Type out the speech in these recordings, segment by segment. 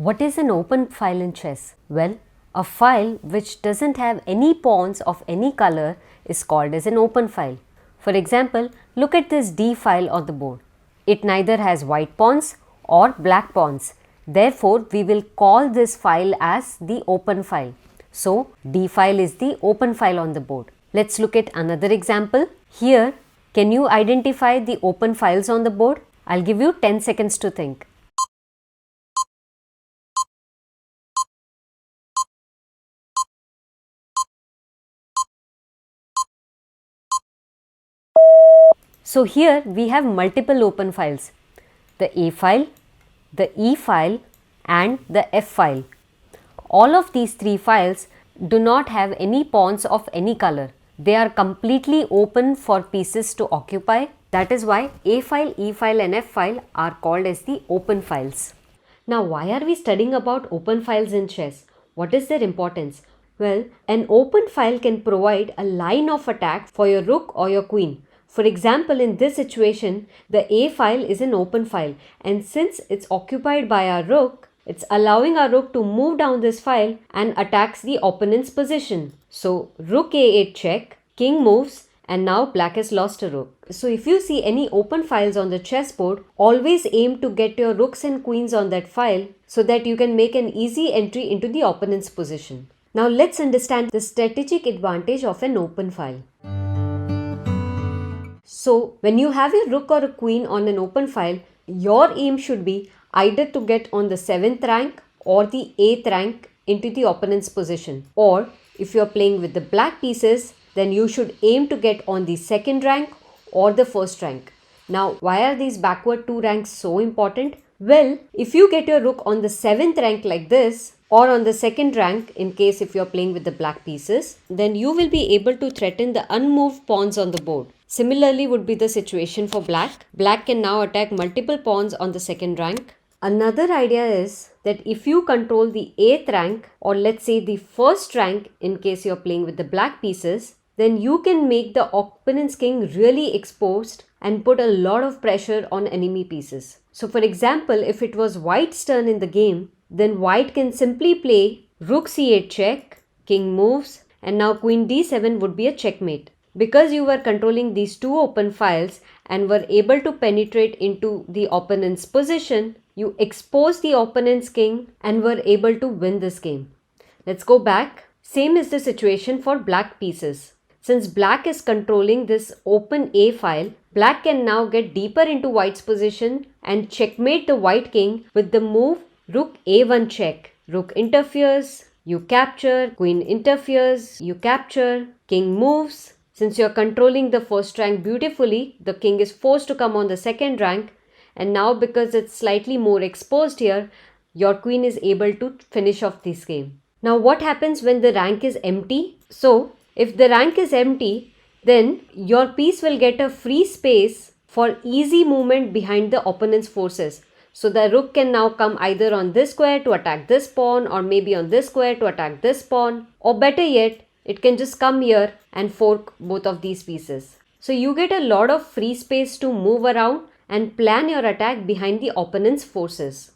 What is an open file in chess? Well, a file which doesn't have any pawns of any color is called as an open file. For example, look at this D file on the board. It neither has white pawns or black pawns. Therefore, we will call this file as the open file. So, D file is the open file on the board. Let's look at another example. Here, can you identify the open files on the board? I'll give you 10 seconds to think. So here we have multiple open files, the A file, the E file and the F file. All of these three files do not have any pawns of any color. They are completely open for pieces to occupy. That is why A file, E file and F file are called as the open files. Now why are we studying about open files in chess? What is their importance? Well, an open file can provide a line of attack for your rook or your queen. For example, in this situation, the A file is an open file, and since it's occupied by our rook, it's allowing our rook to move down this file and attacks the opponent's position. So, rook A8 check, king moves, and now black has lost a rook. So, if you see any open files on the chessboard, always aim to get your rooks and queens on that file so that you can make an easy entry into the opponent's position. Now, let's understand the strategic advantage of an open file. So, when you have a rook or a queen on an open file, your aim should be either to get on the 7th rank or the 8th rank into the opponent's position. Or, if you are playing with the black pieces, then you should aim to get on the 2nd rank or the 1st rank. Now, why are these backward 2 ranks so important? Well, if you get your rook on the 7th rank like this, or on the 2nd rank in case if you are playing with the black pieces, then you will be able to threaten the unmoved pawns on the board. Similarly would be the situation for black. Black can now attack multiple pawns on the 2nd rank. Another idea is that if you control the 8th rank or let's say the 1st rank in case you are playing with the black pieces, then you can make the opponent's king really exposed and put a lot of pressure on enemy pieces. So for example, if it was white's turn in the game, then white can simply play rook c8 check, king moves, and now queen d7 would be a checkmate. Because you were controlling these two open files and were able to penetrate into the opponent's position, you exposed the opponent's king and were able to win this game. Let's go back. Same is the situation for black pieces. Since black is controlling this open A file, black can now get deeper into white's position and checkmate the white king with the move rook a1 check. Rook interferes, you capture, queen interferes, you capture, king moves. Since you are controlling the 1st rank beautifully, the king is forced to come on the 2nd rank, and now because it's slightly more exposed here, your queen is able to finish off this game. Now what happens when the rank is empty? So if the rank is empty, then your piece will get a free space for easy movement behind the opponent's forces. So the rook can now come either on this square to attack this pawn or maybe on this square to attack this pawn, or better yet, it can just come here and fork both of these pieces. So you get a lot of free space to move around and plan your attack behind the opponent's forces.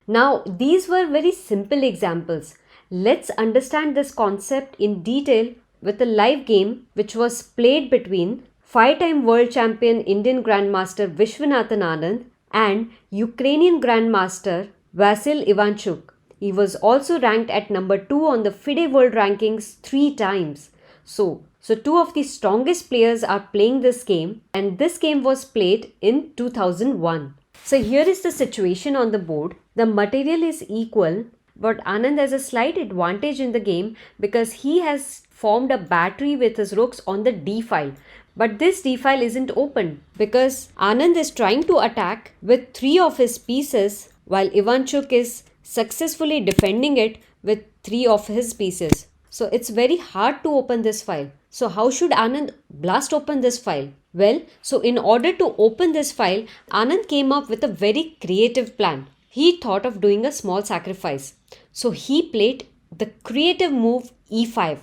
Now these were very simple examples. Let's understand this concept in detail with a live game which was played between 5-time world champion Indian Grandmaster Viswanathan Anand and Ukrainian Grandmaster Vasyl Ivanchuk. He was also ranked at number 2 on the FIDE World Rankings 3 times. So two of the strongest players are playing this game, and this game was played in 2001. So here is the situation on the board. The material is equal, but Anand has a slight advantage in the game because he has formed a battery with his rooks on the D file. But this D file isn't open because Anand is trying to attack with 3 of his pieces while Ivanchuk is successfully defending it with 3 of his pieces. So it's very hard to open this file. So how should Anand blast open this file? Well, so in order to open this file, Anand came up with a very creative plan. He thought of doing a small sacrifice. So he played the creative move e5,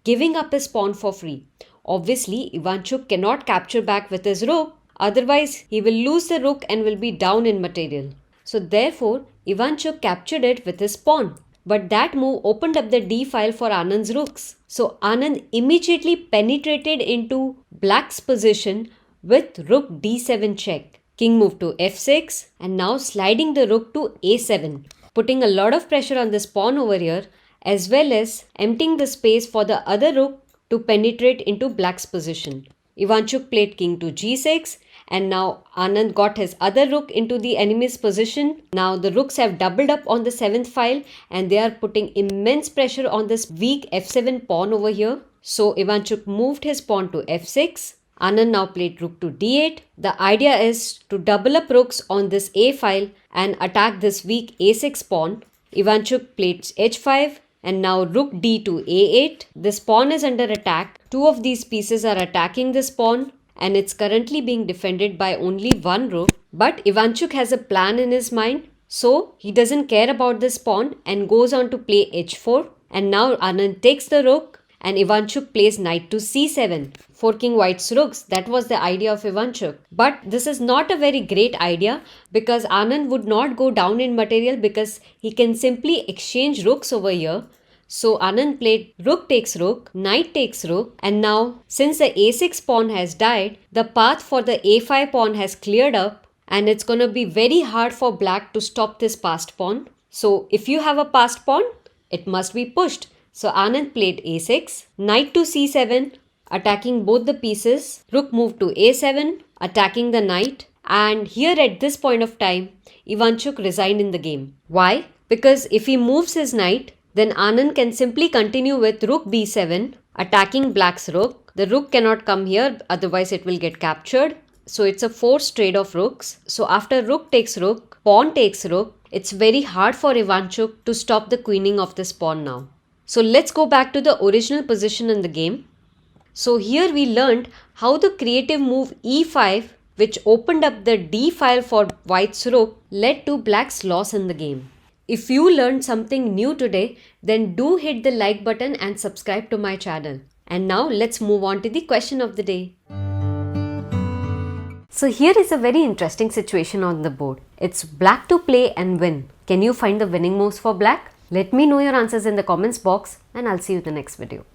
giving up his pawn for free. Obviously, Ivanchuk cannot capture back with his rook, otherwise he will lose the rook and will be down in material. So therefore, Ivanchuk captured it with his pawn. But that move opened up the d file for Anand's rooks. So Anand immediately penetrated into black's position with rook d7 check. King moved to f6 and now sliding the rook to a7, putting a lot of pressure on this pawn over here, as well as emptying the space for the other rook to penetrate into black's position. Ivanchuk played king to g6 and now Anand got his other rook into the enemy's position. Now the rooks have doubled up on the 7th file and they are putting immense pressure on this weak f7 pawn over here. So Ivanchuk moved his pawn to f6. Anand now played rook to d8. The idea is to double up rooks on this a file and attack this weak a6 pawn. Ivanchuk played h5 and now rook d to a8. This pawn is under attack. Two of these pieces are attacking this pawn and it's currently being defended by only one rook. But Ivanchuk has a plan in his mind, so he doesn't care about this pawn and goes on to play h4. And now Anand takes the rook and Ivanchuk plays knight to c7, forking white's rooks. That was the idea of Ivanchuk. But this is not a very great idea because Anand would not go down in material because he can simply exchange rooks over here. So Anand played rook takes rook, knight takes rook, and now since the a6 pawn has died, the path for the a5 pawn has cleared up and it's gonna be very hard for black to stop this passed pawn. So if you have a passed pawn, it must be pushed. So Anand played a6, knight to c7, attacking both the pieces, rook moved to a7, attacking the knight, and here at this point of time, Ivanchuk resigned in the game. Why? Because if he moves his knight, then Anand can simply continue with rook b7, attacking black's rook. The rook cannot come here, otherwise it will get captured. So it's a forced trade of rooks. So after rook takes rook, pawn takes rook, it's very hard for Ivanchuk to stop the queening of this pawn now. So let's go back to the original position in the game. So here we learned how the creative move e5, which opened up the d file for white's rook, led to black's loss in the game. If you learned something new today, then do hit the like button and subscribe to my channel. And now let's move on to the question of the day. So here is a very interesting situation on the board. It's black to play and win. Can you find the winning moves for black? Let me know your answers in the comments box and I'll see you in the next video.